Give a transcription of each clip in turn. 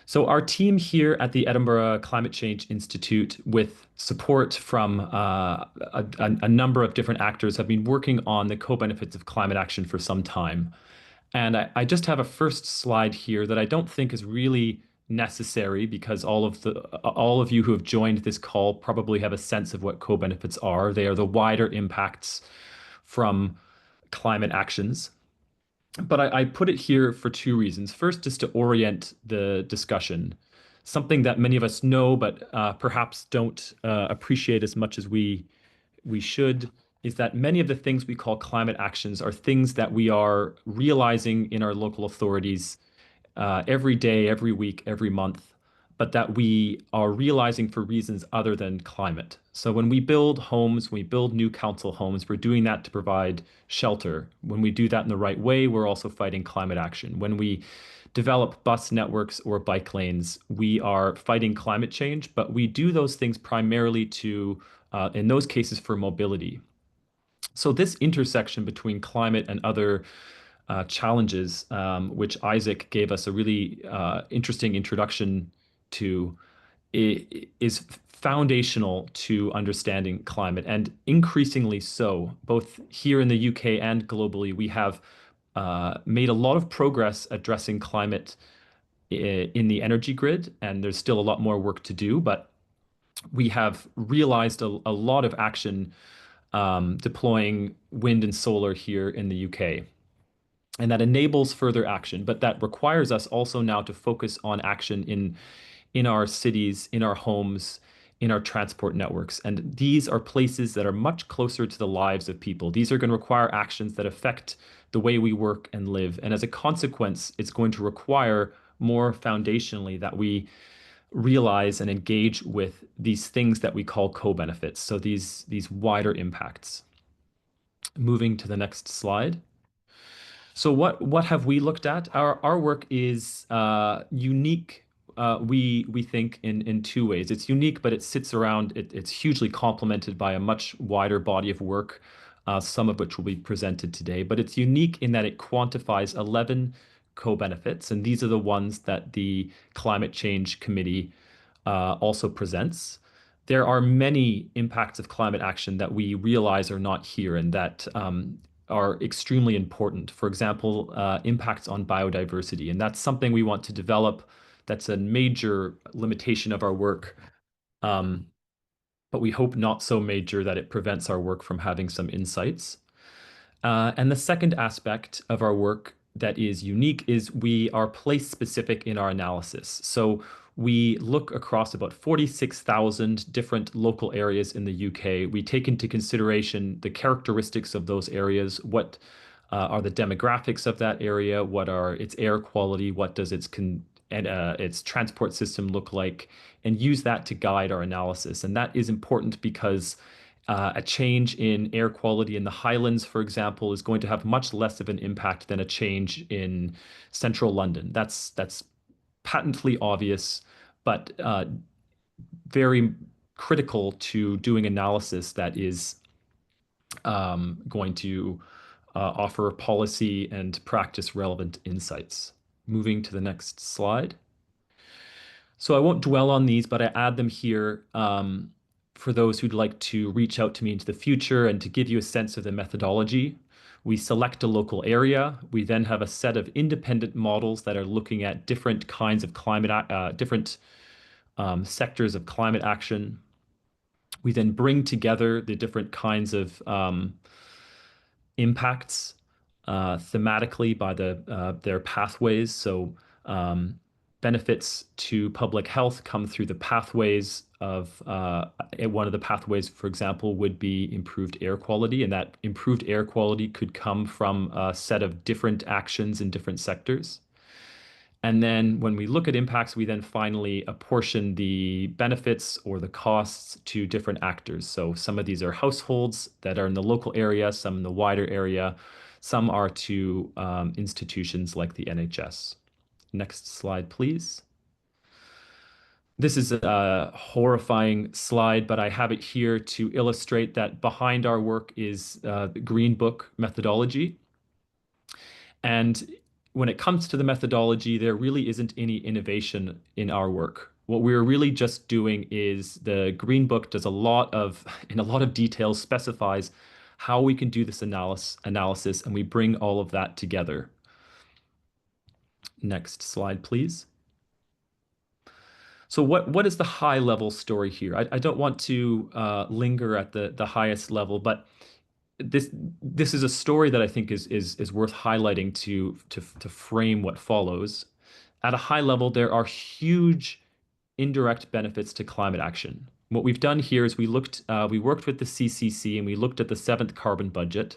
So our team here at the Edinburgh Climate Change Institute, with support from a number of different actors, have been working on the co-benefits of climate action for some time. And I just have a first slide here that I don't think is really necessary because all of you who have joined this call probably have a sense of what co-benefits are. They are the wider impacts from climate actions. But I put it here for two reasons. First, just to orient the discussion. Something that many of us know, but perhaps don't appreciate as much as we should, is that many of the things we call climate actions are things that we are realizing in our local authorities every day, every week, every month, but that we are realizing for reasons other than climate. So when we build homes, when we build new council homes, we're doing that to provide shelter. When we do that in the right way, we're also fighting climate action. When we develop bus networks or bike lanes, we are fighting climate change, but we do those things primarily in those cases, for mobility. So this intersection between climate and other challenges, which Isaac gave us a really interesting introduction to, is foundational to understanding climate, and increasingly so. Both here in the UK and globally, we have made a lot of progress addressing climate in the energy grid, and there's still a lot more work to do, but we have realized a lot of action deploying wind and solar here in the UK. And that enables further action, but that requires us also now to focus on action in our cities, in our homes, in our transport networks. And these are places that are much closer to the lives of people. These are going to require actions that affect the way we work and live. And as a consequence, it's going to require more foundationally that we realize and engage with these things that we call co-benefits. So these wider impacts. Moving to the next slide. So what have we looked at? Our work is unique. We think in two ways. It's unique, but it sits around. It's hugely complemented by a much wider body of work, some of which will be presented today. But it's unique in that it quantifies 11 co-benefits, and these are the ones that the Climate Change Committee also presents. There are many impacts of climate action that we realize are not here and that are extremely important. For example, impacts on biodiversity. And that's something we want to develop. That's a major limitation of our work. But we hope not so major that it prevents our work from having some insights. And the second aspect of our work that is unique is we are place specific in our analysis. So we look across about 46,000 different local areas in the UK. We take into consideration the characteristics of those areas. What are the demographics of that area? What are its air quality? What does its transport system look like? And use that to guide our analysis. And that is important because a change in air quality in the Highlands, for example, is going to have much less of an impact than a change in central London. That's patently obvious, but very critical to doing analysis that is going to offer policy and practice relevant insights. Moving to the next slide. So I won't dwell on these, but I add them here for those who'd like to reach out to me into the future and to give you a sense of the methodology. We select a local area. We then have a set of independent models that are looking at different kinds of different sectors of climate action. We then bring together the different kinds of impacts thematically by their pathways. So benefits to public health come through the pathways of one of the pathways, for example, would be improved air quality, and that improved air quality could come from a set of different actions in different sectors. And then when we look at impacts, we then finally apportion the benefits or the costs to different actors. So some of these are households that are in the local area, some in the wider area, some are to institutions like the NHS. Next slide, please. This is a horrifying slide, but I have it here to illustrate that behind our work is the Green Book methodology. And when it comes to the methodology, there really isn't any innovation in our work. What we're really just doing is the Green Book does a lot of, in a lot of detail, specifies how we can do this analysis, and we bring all of that together. Next slide, please. So what is the high level story here? I don't want to linger at the highest level, but this this is a story that I think is worth highlighting to frame what follows. At a high level, there are huge indirect benefits to climate action. What we've done here is we worked with the CCC and we looked at the seventh carbon budget,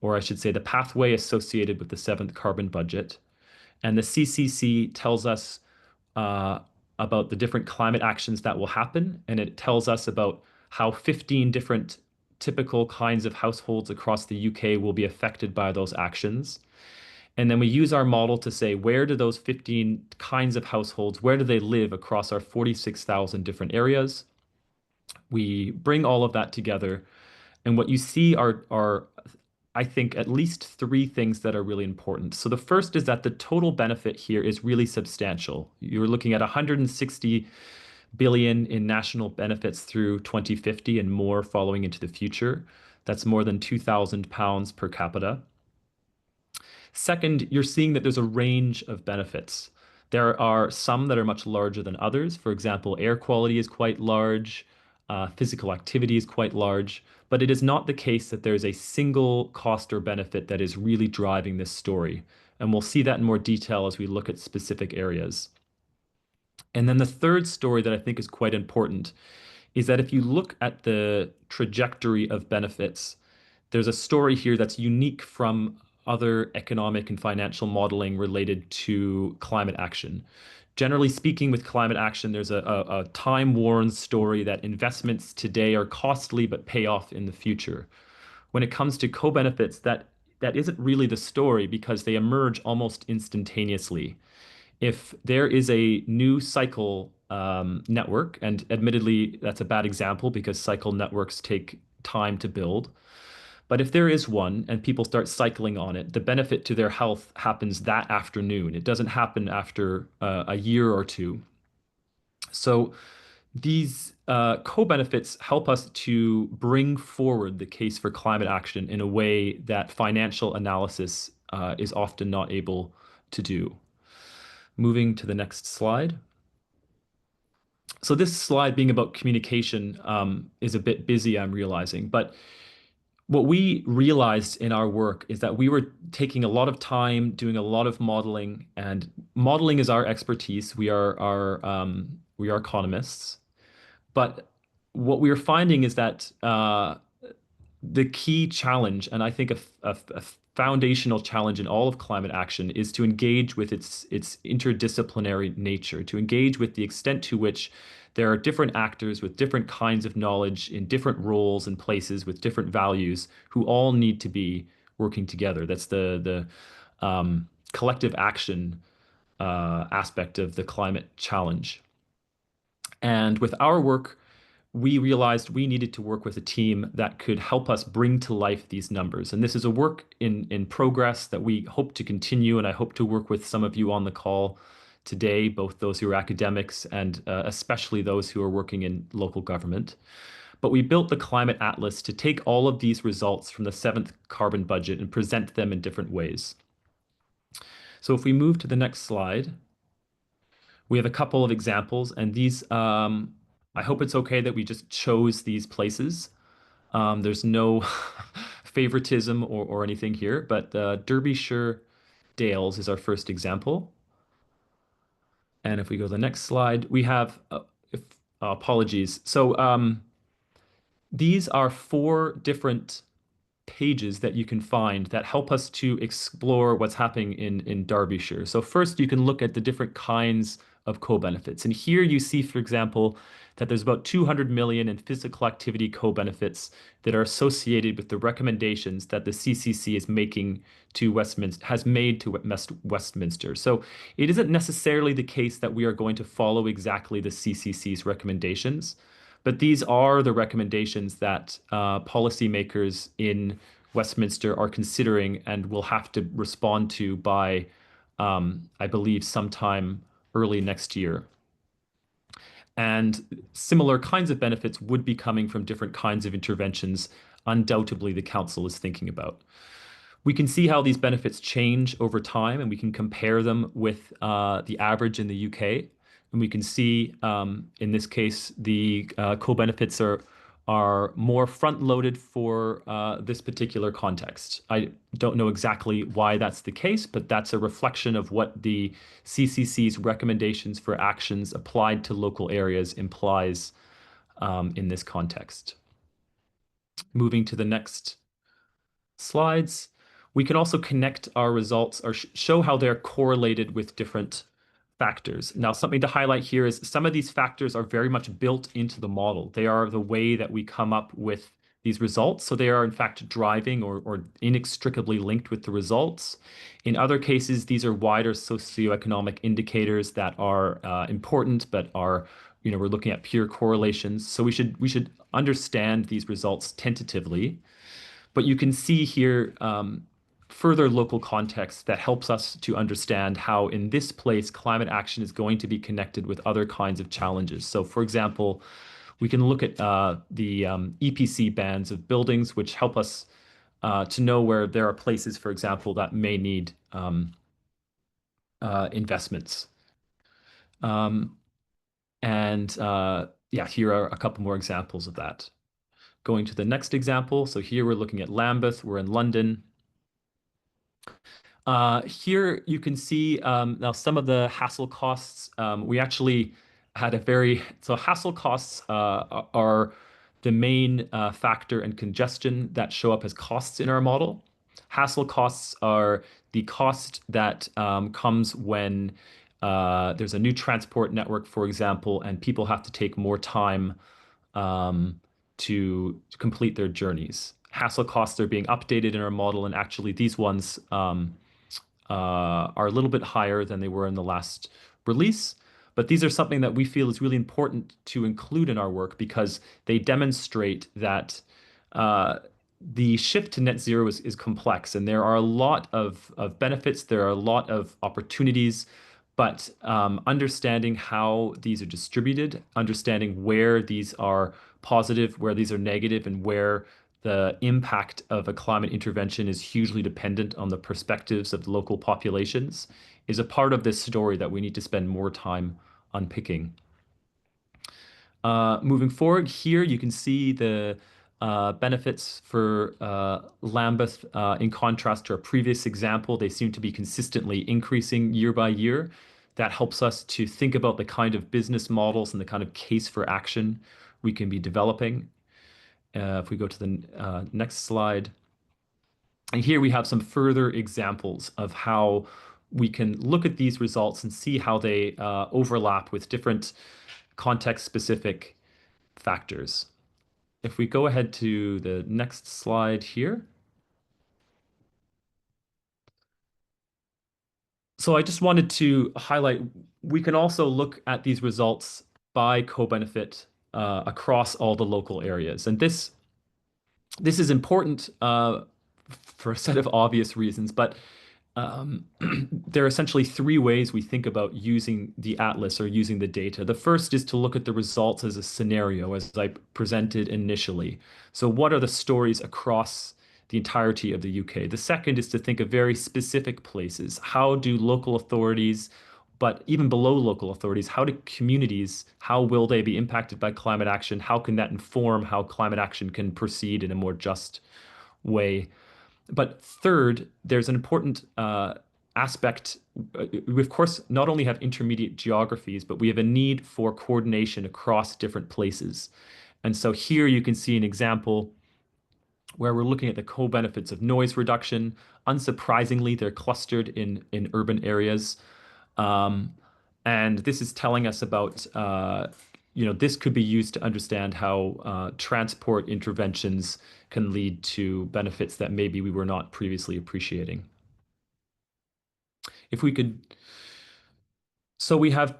or I should say the pathway associated with the seventh carbon budget. And the CCC tells us uh, about the different climate actions that will happen, and it tells us about how 15 different typical kinds of households across the UK will be affected by those actions. And then we use our model to say, where do those 15 kinds of households, where do they live across our 46,000 different areas? We bring all of that together. And what you see are, I think, at least three things that are really important. So the first is that the total benefit here is really substantial. You're looking at 160 billion in national benefits through 2050 and more following into the future. That's more than £2,000 per capita. Second, you're seeing that there's a range of benefits. There are some that are much larger than others. For example, air quality is quite large, physical activity is quite large, but it is not the case that there's a single cost or benefit that is really driving this story. And we'll see that in more detail as we look at specific areas. And then the third story that I think is quite important is that if you look at the trajectory of benefits, there's a story here that's unique from other economic and financial modeling related to climate action. Generally speaking, with climate action, there's a time-worn story that investments today are costly but pay off in the future. When it comes to co-benefits, that isn't really the story because they emerge almost instantaneously. If there is a new cycle network, and admittedly, that's a bad example because cycle networks take time to build. But if there is one and people start cycling on it, the benefit to their health happens that afternoon. It doesn't happen after a year or two. So these co-benefits help us to bring forward the case for climate action in a way that financial analysis is often not able to do. Moving to the next slide. So this slide being about communication is a bit busy, I'm realizing, but what we realized in our work is that we were taking a lot of time doing a lot of modeling, and modeling is our expertise. We are economists, but what we are finding is that the key challenge, and I think a foundational challenge in all of climate action, is to engage with its interdisciplinary nature, to engage with the extent to which there are different actors with different kinds of knowledge in different roles and places with different values who all need to be working together. That's the collective action aspect of the climate challenge. And with our work, we realized we needed to work with a team that could help us bring to life these numbers. And this is a work in progress that we hope to continue, and I hope to work with some of you on the call today, both those who are academics and especially those who are working in local government. But we built the Climate Atlas to take all of these results from the seventh carbon budget and present them in different ways. So if we move to the next slide, we have a couple of examples, and these, I hope it's okay that we just chose these places. There's no favoritism or anything here, but Derbyshire Dales is our first example. And if we go to the next slide, we have, apologies. So these are four different pages that you can find that help us to explore what's happening in Derbyshire. So first, you can look at the different kinds of co-benefits. And here you see, for example, that there's about 200 million in physical activity co-benefits that are associated with the recommendations that the CCC is making to Westminster, has made to Westminster. So it isn't necessarily the case that we are going to follow exactly the CCC's recommendations, but these are the recommendations that policymakers in Westminster are considering and will have to respond to by I believe, sometime early next year. And similar kinds of benefits would be coming from different kinds of interventions, undoubtedly, the council is thinking about. We can see how these benefits change over time, and we can compare them with the average in the UK. And we can see, in this case, the co-benefits are more front-loaded for this particular context. I don't know exactly why that's the case, but that's a reflection of what the CCC's recommendations for actions applied to local areas implies in this context. Moving to the next slides, we can also connect our results or show how they're correlated with different factors. Now, something to highlight here is some of these factors are very much built into the model. They are the way that we come up with these results. So they are, in fact, driving or inextricably linked with the results. In other cases, these are wider socioeconomic indicators that are important, but are, we're looking at pure correlations. So we should understand these results tentatively. But you can see here further local context that helps us to understand how, in this place, climate action is going to be connected with other kinds of challenges. So, for example, we can look at the EPC bands of buildings, which help us to know where there are places, for example, that may need investments. Yeah, here are a couple more examples of that. Going to the next example. So here we're looking at Lambeth. We're in London. Here you can see now some of the hassle costs. We actually had so hassle costs are the main factor in congestion that show up as costs in our model. Hassle costs are the cost that comes when there's a new transport network, for example, and people have to take more time to complete their journeys. Hassle costs are being updated in our model, and actually these ones are a little bit higher than they were in the last release. But these are something that we feel is really important to include in our work because they demonstrate that the shift to net zero is complex, and there are a lot of benefits, there are a lot of opportunities, but understanding how these are distributed, understanding where these are positive, where these are negative, and where the impact of a climate intervention is hugely dependent on the perspectives of local populations is a part of this story that we need to spend more time unpicking. Moving forward, here you can see the benefits for Lambeth in contrast to our previous example. They seem to be consistently increasing year by year. That helps us to think about the kind of business models and the kind of case for action we can be developing. If we go to the next slide. And here we have some further examples of how we can look at these results and see how they overlap with different context-specific factors. If we go ahead to the next slide here. So I just wanted to highlight, we can also look at these results by co-benefit across all the local areas. And this is important for a set of obvious reasons, but there are essentially three ways we think about using the atlas or using the data. The first is to look at the results as a scenario, as I presented initially. So what are the stories across the entirety of the UK? The second is to think of very specific places. How do local authorities, but even below local authorities, how do communities, how will they be impacted by climate action? How can that inform how climate action can proceed in a more just way? But third, there's an important aspect. We, of course, not only have intermediate geographies, but we have a need for coordination across different places. And so here you can see an example where we're looking at the co-benefits of noise reduction. Unsurprisingly, they're clustered in urban areas. And this is telling us about, this could be used to understand how transport interventions can lead to benefits that maybe we were not previously appreciating. If we could, so we have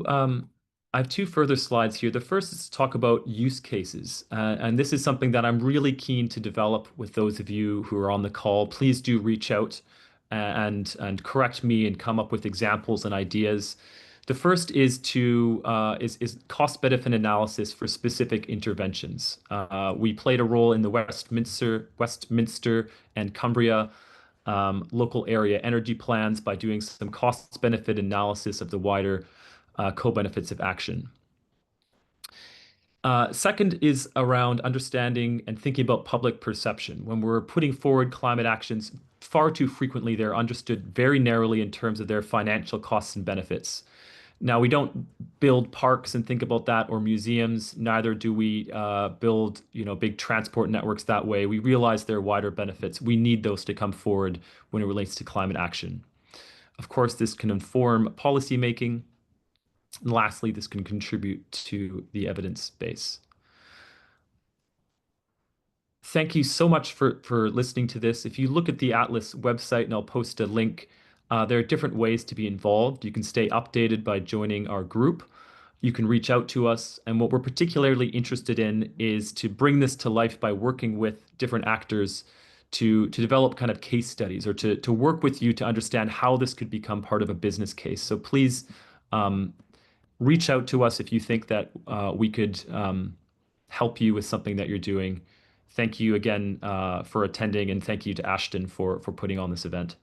I have two further slides here. The first is to talk about use cases. And this is something that I'm really keen to develop with those of you who are on the call. Please do reach out and correct me and come up with examples and ideas. The first is to is cost benefit analysis for specific interventions. We played a role in the Westminster and Cumbria local area energy plans by doing some cost benefit analysis of the wider co-benefits of action. Second is around understanding and thinking about public perception. When we're putting forward climate actions, far too frequently they're understood very narrowly in terms of their financial costs and benefits. Now, we don't build parks and think about that or museums. Neither do we build, big transport networks that way. We realize there are wider benefits. We need those to come forward when it relates to climate action. Of course, this can inform policy making. And lastly, this can contribute to the evidence base. Thank you so much for listening to this. If you look at the Atlas website, and I'll post a link, there are different ways to be involved. You can stay updated by joining our group. You can reach out to us. And what we're particularly interested in is to bring this to life by working with different actors to develop kind of case studies or to work with you to understand how this could become part of a business case. So please reach out to us if you think that we could help you with something that you're doing. Thank you again for attending, and thank you to Ashton for putting on this event.